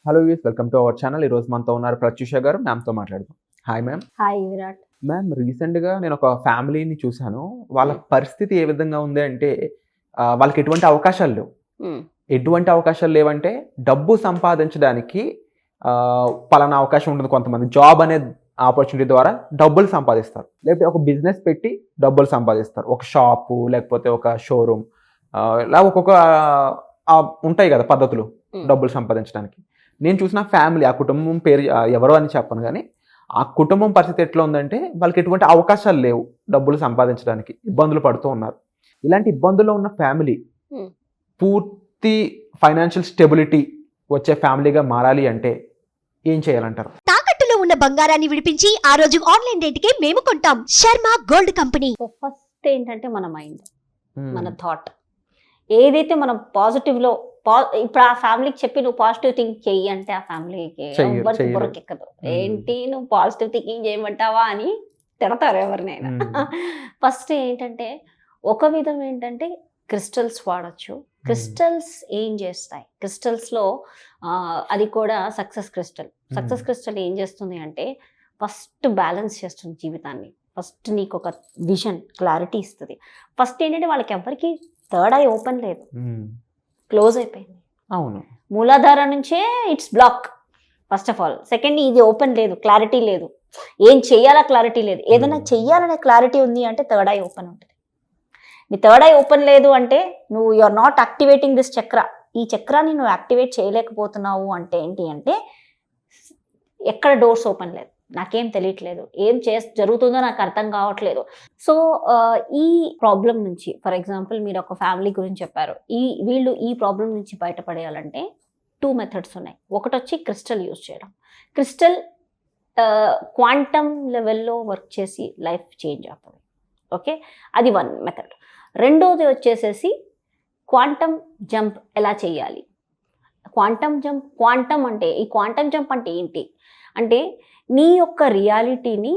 Hello views, welcome to our channel. ఈరోజు మనతో ఉన్నారు ప్రత్యూష గారు. మ్యామ్తో మాట్లాడదాం. Hi ma'am. Hi Virat. Ma'am, రీసెంట్గా నేను ఒక ఫ్యామిలీని చూశాను. వాళ్ళ పరిస్థితి ఏ విధంగా ఉంది అంటే వాళ్ళకి ఎటువంటి అవకాశాలు లేవు. ఎటువంటి అవకాశాలు లేవంటే డబ్బు సంపాదించడానికి పలానా అవకాశం ఉంటుంది. కొంతమంది జాబ్ అనే ఆపర్చునిటీ ద్వారా డబ్బులు సంపాదిస్తారు, లేకపోతే ఒక బిజినెస్ పెట్టి డబ్బులు సంపాదిస్తారు. ఒక షాపు లేకపోతే ఒక షోరూమ్, ఇలా ఒక్కొక్క ఉంటాయి కదా పద్ధతులు డబ్బులు సంపాదించడానికి. నేను చూసిన ఫ్యామిలీ, ఆ కుటుంబం పేరు ఎవరు అని చెప్పను, కానీ ఆ కుటుంబం పరిస్థితి ఎట్లా ఉందంటే వాళ్ళకి ఎటువంటి అవకాశాలు లేవు, డబ్బులు సంపాదించడానికి ఇబ్బందులు పడుతూ ఉన్నారు. ఇలాంటి ఇబ్బందుల్లో ఉన్న ఫ్యామిలీ పూర్తి ఫైనాన్షియల్ స్టెబిలిటీ వచ్చే ఫ్యామిలీగా మారాలి అంటే ఏం చేయాలంటారు? తాకట్టులో ఉన్న బంగారాన్ని విడిపించి ఆ రోజు ఆన్లైన్ రేటుకే మేము కొంటాం. Sharma gold company. ఫస్ట్ ఏంటంటే మన మైండ్, మన థాట్ ఏదైతే మనం పాజిటివ్లో ఇప్పుడు ఆ ఫ్యామిలీకి చెప్పి నువ్వు పాజిటివ్ థింక్ చెయ్యి అంటే ఆ ఫ్యామిలీకి బుర్రకెక్కదు. ఏంటి నువ్వు పాజిటివ్ థింకింగ్ చేయమంటావా అని తిడతారు ఎవరినైనా. ఫస్ట్ ఏంటంటే ఒక విధం ఏంటంటే క్రిస్టల్స్ వాడచ్చు. క్రిస్టల్స్ ఏం చేస్తాయి, క్రిస్టల్స్లో అది కూడా సక్సెస్ క్రిస్టల్ ఏం చేస్తుంది అంటే ఫస్ట్ బ్యాలెన్స్ చేస్తుంది జీవితాన్ని. ఫస్ట్ నీకు ఒక విజన్, క్లారిటీ ఇస్తుంది. ఫస్ట్ ఏంటంటే వాళ్ళకి ఎవరికి థర్డ్ ఐ ఓపెన్ లేదు, క్లోజ్ అయిపోయింది. అవును, మూలాధార నుంచే it's block first of all. Second, ఇది ఓపెన్ లేదు, క్లారిటీ లేదు, ఏం చెయ్యాలా క్లారిటీ లేదు. ఏదైనా చెయ్యాలనే క్లారిటీ ఉంది అంటే థర్డ్ ఐ ఓపెన్ ఉంటుంది. నీ థర్డ్ ఐ ఓపెన్ లేదు అంటే నువ్వు you are not activating this chakra. ఈ చక్రాన్ని నువ్వు యాక్టివేట్ చేయలేకపోతున్నావు అంటే ఏంటి అంటే ఎక్కడ డోర్స్ ఓపెన్ లేదు, నాకేం తెలియట్లేదు, ఏం జరుగుతుందో నాకు అర్థం కావట్లేదు. సో ఈ ప్రాబ్లం నుంచి, ఫర్ ఎగ్జాంపుల్ మీరు ఒక ఫ్యామిలీ గురించి చెప్పారు, వీళ్ళు ఈ ప్రాబ్లం నుంచి బయటపడేయాలంటే 2 మెథడ్స్ ఉన్నాయి. ఒకటి వచ్చి క్రిస్టల్ యూజ్ చేయడం. క్రిస్టల్ క్వాంటమ్ లెవెల్లో వర్క్ చేసి లైఫ్ చేంజ్ అవుతుంది. ఓకే, అది 1 మెథడ్. రెండోది వచ్చేసేసి క్వాంటమ్ జంప్ ఎలా చేయాలి. క్వాంటమ్ అంటే ఈ క్వాంటమ్ జంప్ అంటే ఏంటి అంటే నీ యొక్క రియాలిటీని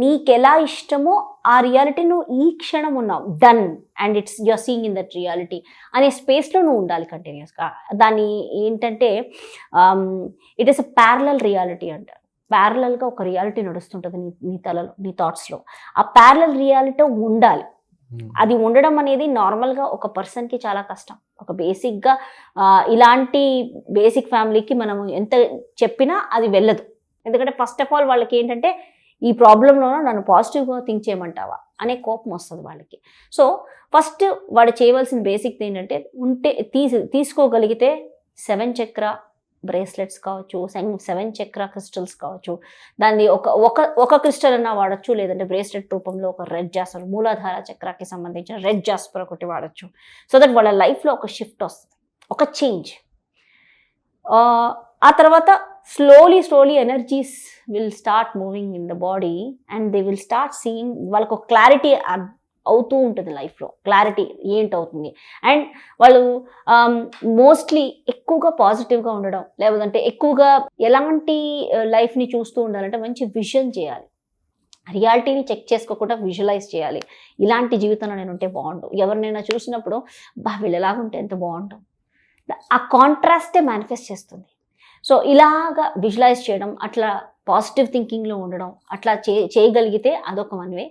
నీకెలా ఇష్టమో ఆ రియాలిటీ నువ్వు ఈ క్షణం ఉన్నావు, done and it's you're seeing in that reality అనే స్పేస్లో నువ్వు ఉండాలి కంటిన్యూస్గా. దాన్ని ఏంటంటే it is a parallel reality అంటారు. ప్యారలల్గా ఒక రియాలిటీ నడుస్తుంటుంది నీ తలలో, నీ థాట్స్లో. ఆ ప్యారలల్ రియాలిటీ ఉండాలి. అది ఉండడం అనేది నార్మల్గా ఒక పర్సన్కి చాలా కష్టం. ఒక బేసిక్గా ఇలాంటి బేసిక్ ఫ్యామిలీకి మనం ఎంత చెప్పినా అది వెళ్ళదు. ఎందుకంటే ఫస్ట్ ఆఫ్ ఆల్ వాళ్ళకి ఏంటంటే ఈ ప్రాబ్లంలోనూ నన్ను పాజిటివ్గా థింక్ చేయమంటావా అనే కోపం వస్తుంది వాళ్ళకి. సో ఫస్ట్ వాడు చేయవలసిన బేసిక్ ఏంటంటే తీసుకోగలిగితే 7 చక్ర బ్రేస్లెట్స్ కావచ్చు, 7 చక్ర క్రిస్టల్స్ కావచ్చు. దాన్ని ఒక క్రిస్టల్ అన్నా వాడచ్చు, లేదంటే బ్రేస్లెట్ రూపంలో ఒక రెడ్ జాస్పర్, మూలాధార చక్రాకి సంబంధించిన రెడ్ జాస్పర్ ఒకటి వాడచ్చు. సో దట్ వాళ్ళ లైఫ్లో ఒక షిఫ్ట్ వస్తుంది, ఒక చేంజ్. ఆ తర్వాత slowly energies will start moving in the body and they will start seeing. వాళ్ళకు ఒక క్లారిటీ అవుతూ ఉంటుంది లైఫ్లో, క్లారిటీ ఏంటవుతుంది. అండ్ వాళ్ళు మోస్ట్లీ ఎక్కువగా పాజిటివ్గా ఉండడం, లేదంటే ఎక్కువగా ఎలాంటి లైఫ్ని చూస్తూ ఉండాలంటే మంచి విజన్ చేయాలి. రియాలిటీని చెక్ చేసుకోకుండా విజువలైజ్ చేయాలి. ఇలాంటి జీవితంలో నేను ఉంటే బాగుండు, ఎవరినైనా చూసినప్పుడు వీళ్ళు ఎలాగుంటే ఎంత బాగుండు, ఆ కాంట్రాస్టే మేనిఫెస్ట్ చేస్తుంది. సో ఇలాగా విజువలైజ్ చేయడం, అట్లా పాజిటివ్ థింకింగ్లో ఉండడం, అట్లా చేయగలిగితే అదొక వన్ వే.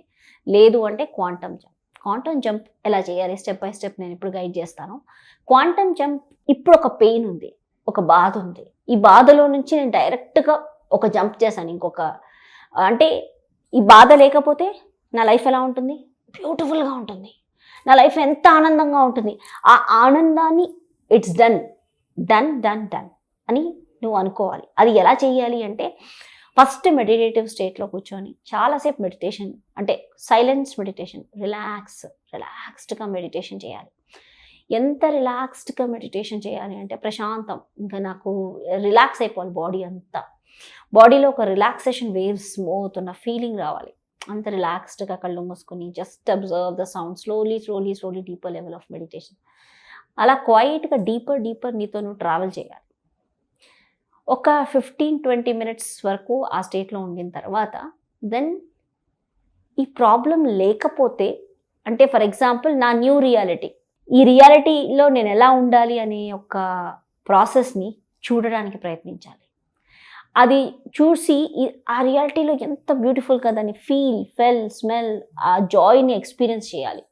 లేదు అంటే క్వాంటమ్ జంప్ ఎలా చేయాలి స్టెప్ బై స్టెప్ నేను ఇప్పుడు గైడ్ చేస్తాను. క్వాంటమ్ జంప్, ఇప్పుడు ఒక పెయిన్ ఉంది, ఒక బాధ ఉంది. ఈ బాధలో నుంచి నేను డైరెక్ట్గా ఒక జంప్ చేశాను ఇంకొక, అంటే ఈ బాధ లేకపోతే నా లైఫ్ ఎలా ఉంటుంది, బ్యూటిఫుల్గా ఉంటుంది. నా లైఫ్ ఎంత ఆనందంగా ఉంటుంది. ఆ ఆనందాన్ని ఇట్స్ డన్ అని నువ్వు అనుకోవాలి. అది ఎలా చేయాలి అంటే ఫస్ట్ మెడిటేటివ్ స్టేట్లో కూర్చొని చాలాసేపు మెడిటేషన్, అంటే సైలెన్స్ మెడిటేషన్, రిలాక్స్డ్గా మెడిటేషన్ చేయాలి. ఎంత రిలాక్స్డ్గా మెడిటేషన్ చేయాలి అంటే ప్రశాంతం, ఇంకా నాకు రిలాక్స్ అయిపోవాలి బాడీ అంతా. బాడీలో ఒక రిలాక్సేషన్ వేవ్స్ మోగుతున్న ఫీలింగ్ రావాలి. అంత రిలాక్స్డ్గా కళ్ళు మూసుకొని just observe the sound. Slowly deeper level of meditation. అలా క్వైట్గా డీపర్ నీతో నువ్వు ట్రావెల్ చేయాలి. ఒక 15-20 మినిట్స్ వరకు ఆ స్టేట్లో ఉండిన తర్వాత దెన్ ఈ ప్రాబ్లం లేకపోతే, అంటే ఫర్ ఎగ్జాంపుల్ నా న్యూ రియాలిటీ, ఈ రియాలిటీలో నేను ఎలా ఉండాలి అనే ఒక ప్రాసెస్ని చూడడానికి ప్రయత్నించాలి. అది చూసి ఆ రియాలిటీలో ఎంత బ్యూటిఫుల్ కదని ఫెల్ స్మెల్ ఆ జాయ్ని ఎక్స్పీరియన్స్ చేయాలి.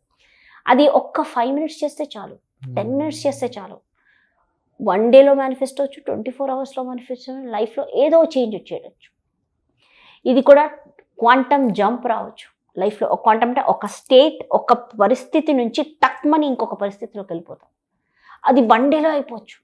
అది ఒక్క 5 minutes చేస్తే చాలు, 10 minutes చేస్తే చాలు. 1 dayలో మేనిఫెస్ట్ అవచ్చు, 24 hours మేనిఫెస్ట్, లైఫ్లో ఏదో చేంజ్ వచ్చేయచ్చు. ఇది కూడా క్వాంటమ్ జంప్ రావచ్చు లైఫ్లో. క్వాంటమ్ అంటే ఒక స్టేట్, ఒక పరిస్థితి నుంచి టక్మని ఇంకొక పరిస్థితిలోకి వెళ్ళిపోతాం. అది 1 dayలో అయిపోవచ్చు.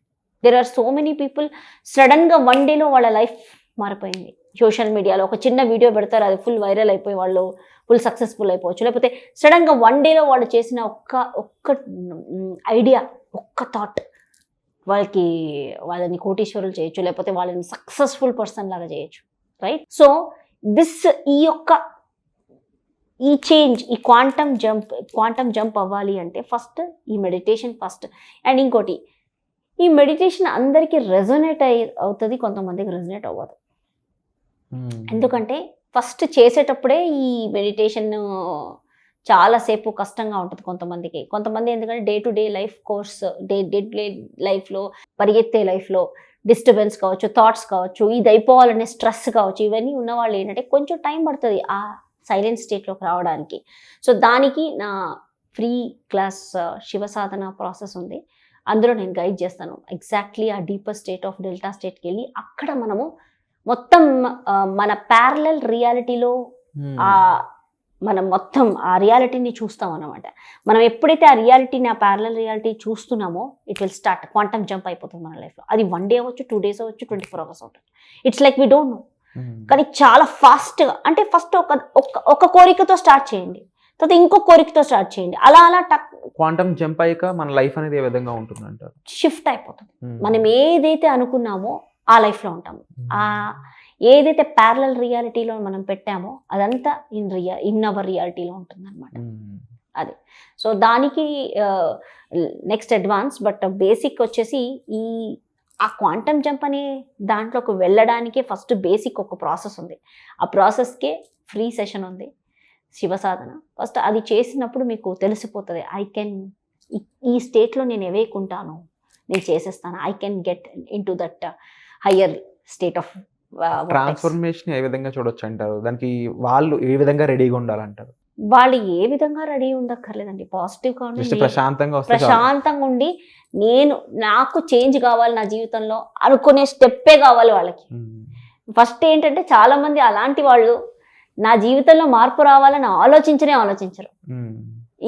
There are so many people సడన్గా 1 dayలో వాళ్ళ లైఫ్ మారిపోయింది. సోషల్ మీడియాలో ఒక చిన్న వీడియో పెడతారు, అది ఫుల్ వైరల్ అయిపోయి వాళ్ళు ఫుల్ సక్సెస్ఫుల్ అయిపోవచ్చు. లేకపోతే సడన్గా 1 dayలో వాళ్ళు చేసిన ఒక్క ఐడియా, ఒక్క థాట్ వాళ్ళని కోటీశ్వరులు చేయొచ్చు, లేకపోతే వాళ్ళని సక్సెస్ఫుల్ పర్సన్ లాగా చేయొచ్చు. రైట్? సో ఈ చేంజ్, ఈ క్వాంటమ్ జంప్ అవ్వాలి అంటే ఫస్ట్ ఈ మెడిటేషన్ ఫస్ట్. అండ్ ఇంకోటి, ఈ మెడిటేషన్ అందరికీ రెజొనేట్ అవుతుంది, కొంతమందికి రెజొనేట్ అవ్వదు. ఎందుకంటే ఫస్ట్ చేసేటప్పుడే ఈ మెడిటేషన్ చాలాసేపు కష్టంగా ఉంటుంది కొంతమంది ఎందుకంటే day to day life course, day లైఫ్లో, పరిగెత్తే లైఫ్లో డిస్టర్బెన్స్ కావచ్చు, థాట్స్ కావచ్చు, ఇది అయిపోవాలనే స్ట్రెస్ కావచ్చు, ఇవన్నీ ఉన్నవాళ్ళు ఏంటంటే కొంచెం టైం పడుతుంది ఆ సైలెంట్ స్టేట్లోకి రావడానికి. సో దానికి నా ఫ్రీ క్లాస్ శివ సాధన ప్రాసెస్ ఉంది, అందులో నేను గైడ్ చేస్తాను. ఎగ్జాక్ట్లీ ఆ డీపర్ స్టేట్ ఆఫ్ డెల్టా స్టేట్కి వెళ్ళి అక్కడ మనము మొత్తం మన ప్యారలల్ రియాలిటీలో మనం మొత్తం ఆ రియాలిటీని చూస్తాం అన్నమాట. మనం ఎప్పుడైతే ఆ రియాలిటీని, ఆ ప్యారలల్ రియాలిటీ చూస్తున్నామో it will start quantum jump అయిపోతుంది మన లైఫ్లో. అది 1 day అవ్వచ్చు, 2 days అవ్వచ్చు, 24 hours అవుతుంది. It's like we don't know. కానీ చాలా ఫాస్ట్గా, అంటే ఫస్ట్ ఒక కోరికతో స్టార్ట్ చేయండి, తర్వాత ఇంకో కోరికతో స్టార్ట్ చేయండి, అలా క్వాంటమ్ జంప్ అయ్యాక మన లైఫ్ అనేది ఏ విధంగా ఉంటుంది అంటారు? షిఫ్ట్ అయిపోతుంది. మనం ఏదైతే అనుకున్నామో ఆ లైఫ్లో ఉంటాము. ఏదైతే ప్యారలల్ రియాలిటీలో మనం పెట్టామో అదంతా ఇన్ అవర్ రియాలిటీలో ఉంటుంది అనమాట. అది సో దానికి నెక్స్ట్ అడ్వాన్స్, బట్ బేసిక్ వచ్చేసి ఆ క్వాంటమ్ జంప్ అనే దాంట్లోకి వెళ్ళడానికే ఫస్ట్ బేసిక్ ఒక ప్రాసెస్ ఉంది. ఆ ప్రాసెస్కే ఫ్రీ సెషన్ ఉంది, శివ సాధన. ఫస్ట్ అది చేసినప్పుడు మీకు తెలిసిపోతుంది, ఈ స్టేట్లో నేను ఎవేకుంటాను, నేను చేసేస్తాను, I can get into that higher state of transformation. ఏ విధంగా చూడొచ్చు అంటారు? దానికి వాళ్ళు ఏ విధంగా రెడీగా ఉండాలంటారు? వాళ్ళు ఏ విధంగా రెడీ ఉండక్కర్లేదండి, పాజిటివ్గా ఉండి ప్రశాంతంగా ఉండి నాకు చేంజ్ కావాలి నా జీవితంలో అనుకునే స్టెప్పే కావాలి వాళ్ళకి. ఫస్ట్ ఏంటంటే చాలా మంది అలాంటి వాళ్ళు నా జీవితంలో మార్పు రావాలని ఆలోచించరు.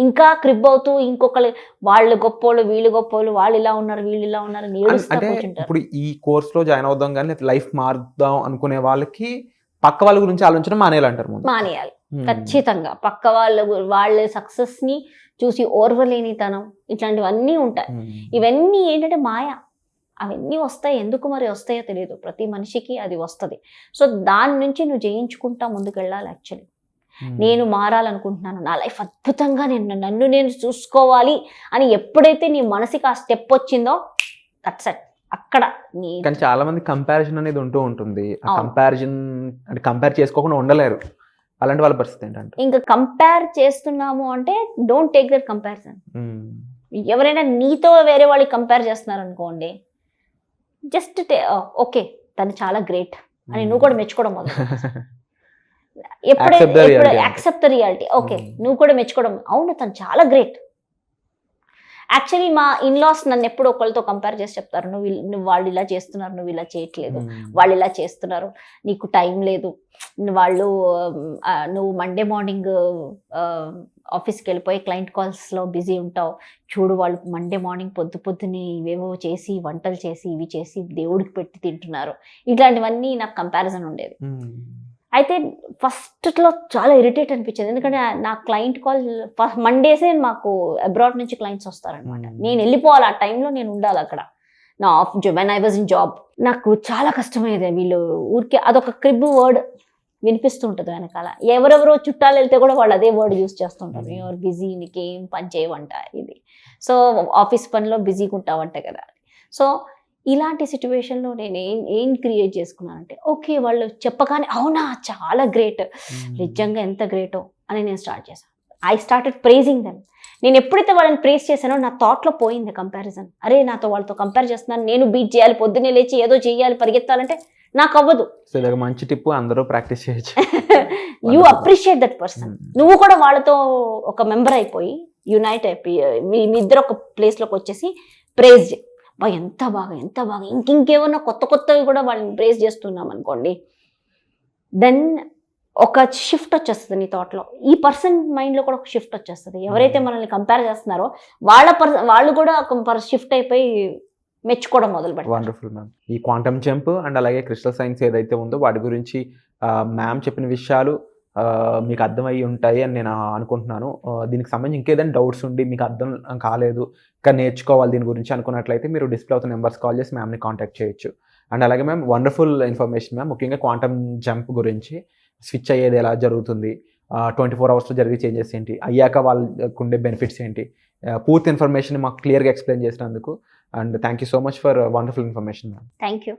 ఇంకా క్రిబ్ అవుతూ ఇంకొకరు వాళ్ళు గొప్పోళ్ళు, వీళ్ళు గొప్పోళ్ళు, వాళ్ళు ఇలా ఉన్నారు, వీళ్ళు ఇలా ఉన్నారు. అంటే ఇప్పుడు ఈ కోర్స్ లో జాయిన్ అవుదాం కానీ లైఫ్ మారుదాం అనుకునే వాళ్ళకి పక్క వాళ్ళ గురించి ఆలోచించడం మానేయాలి. ఖచ్చితంగా పక్క వాళ్ళ సక్సెస్ ని చూసి ఓర్వలేనితనం, ఇట్లాంటివన్నీ ఉంటాయి. ఇవన్నీ ఏంటంటే మాయ, అవన్నీ వస్తాయి. ఎందుకు మరి వస్తాయో తెలియదు, ప్రతి మనిషికి అది వస్తుంది. సో దాని నుంచి నువ్వు జయించుకుంటా ముందుకు వెళ్ళాలి. యాక్చువల్లీ నేను మారాలనుకుంటున్నాను, నా లైఫ్ అద్భుతంగా నన్ను నేను చూసుకోవాలి అని ఎప్పుడైతే నీ మనసుకి ఆ స్టెప్ వచ్చిందో దట్స్ ఇట్. అక్కడ కానీ చాలా మంది కంపారిజన్ అనేది ఉంటుంది. కంపేర్ చేసుకోకుండా ఉండలేరు. అలాంటి వాళ్ళ పరిస్థితి ఏంటంటే, ఇంకా కంపేర్ చేస్తున్నాము అంటే డోంట్ టేక్ దట్ కంపారిజన్. ఎవరైనా నీతో వేరే వాళ్ళకి కంపేర్ చేస్తున్నారు అనుకోండి, జస్ట్ ఓకే తను చాలా గ్రేట్ అని నువ్వు కూడా మెచ్చుకోవడం మొదలు. ఎప్పుడైతే యాక్సెప్ట్ ద రియాలిటీ, ఓకే నువ్వు కూడా మెచ్చుకోవడం, అవును తను చాలా గ్రేట్. యాక్చువల్లీ మా ఇన్లాస్ నన్ను ఎప్పుడు ఒకళ్ళతో కంపేర్ చేసి చెప్తారు, నువ్వు వాళ్ళు ఇలా చేస్తున్నారు, నువ్వు ఇలా చేయట్లేదు, వాళ్ళు ఇలా చేస్తున్నారు, నీకు టైం లేదు, నువ్వు మండే మార్నింగ్ ఆఫీస్కి వెళ్ళిపోయి క్లయింట్ కాల్స్లో బిజీ ఉంటావు, చూడు వాళ్ళు మండే మార్నింగ్ పొద్దుని ఇవేవో చేసి వంటలు చేసి ఇవి చేసి దేవుడికి పెట్టి తింటున్నారు. ఇట్లాంటివన్నీ నాకు కంపారిజన్ ఉండేది. అయితే ఫస్ట్లో చాలా ఇరిటేట్ అనిపించేది, ఎందుకంటే నా క్లయింట్ కాల్ మండేసే మాకు అబ్రాడ్ నుంచి క్లయింట్స్ వస్తారనమాట. నేను వెళ్ళిపోవాలి, ఆ టైంలో నేను ఉండాలి అక్కడ. నా when I was in job నాకు చాలా కష్టమయ్యేది. వీళ్ళు ఊరికే అదొక క్రిబ్ వర్డ్ వినిపిస్తుంటుంది వెనకాల. ఎవరెవరో చుట్టాలు వెళ్తే కూడా వాళ్ళు అదే వర్డ్ యూస్ చేస్తుంటారు, ఎవరు బిజీ, నీకేం పని చేయవంట ఇది. సో ఆఫీస్ పనిలో బిజీగా ఉంటావంట కదా. సో ఇలాంటి సిచ్యువేషన్లో నేను ఏం క్రియేట్ చేసుకున్నానంటే, ఓకే వాళ్ళు చెప్పగానే అవునా చాలా గ్రేట్, నిజంగా ఎంత గ్రేటో అని నేను స్టార్ట్ చేశాను. I started praising them. నేను ఎప్పుడైతే వాళ్ళని ప్రేస్ చేశానో నా థాట్లో పోయింది కంపారిజన్. అరే నాతో వాళ్ళతో కంపేర్ చేస్తున్నాను, నేను బీట్ చేయాలి, పొద్దున్నే లేచి ఏదో చేయాలి, పరిగెత్తాలంటే నాకు అవ్వదు. సో ఇది ఒక మంచి టిప్, అందరూ ప్రాక్టీస్ చేయొచ్చు. You appreciate that person. నువ్వు కూడా వాళ్ళతో ఒక మెంబర్ అయిపోయి యునైట్ అయిపోయి మీ ఇద్దరు ఒక ప్లేస్లోకి వచ్చేసి ప్రేజ్ చేయి. బా ఎంత బాగా ఎంత బాగా, ఇంకేమన్నా కొత్త కొత్తవి కూడా వాళ్ళని ప్రేజ్ చేస్తున్నాం అనుకోండి, దెన్ ఒక షిఫ్ట్ వచ్చేస్తుంది నీ థాట్లో. ఈ పర్సన్ మైండ్లో కూడా ఒక షిఫ్ట్ వచ్చేస్తుంది. ఎవరైతే మనల్ని కంపేర్ చేస్తున్నారో వాళ్ళు కూడా ఒక షిఫ్ట్ అయిపోయి మెచ్చుకోవడం మొదలు పెడతారు. Wonderful ma'am. ఈ క్వాంటమ్ జంప్ అండ్ అలాగే క్రిస్టల్ సైన్స్ ఏదైతే ఉందో వాటి గురించి మ్యామ్ చెప్పిన విషయాలు మీకు అర్థమయ్యి ఉంటాయి అని నేను అనుకుంటున్నాను. దీనికి సంబంధించి ఇంకేదైనా డౌట్స్ ఉండి మీకు అర్థం కాలేదు, ఇంకా నేర్చుకోవాలి దీని గురించి అనుకున్నట్లయితే మీరు డిస్ప్లే అవుతున్న నెంబర్స్ కాల్ చేసి మ్యామ్ని కాంటాక్ట్ చేయొచ్చు. అండ్ అలాగే మ్యామ్ వండర్ఫుల్ ఇన్ఫర్మేషన్ మ్యామ్. ముఖ్యంగా క్వాంటమ్ జంప్ గురించి, స్విచ్ అయ్యేది ఎలా జరుగుతుంది, 24 hours జరిగే చేంజెస్ ఏంటి, అయ్యాక వాళ్ళకు ఉండే బెనిఫిట్స్ ఏంటి, పూర్తి ఇన్ఫర్మేషన్ మాకు క్లియర్గా ఎక్స్ప్లెయిన్ చేసినందుకు. And thank you so much for wonderful information ma'am. Thank you.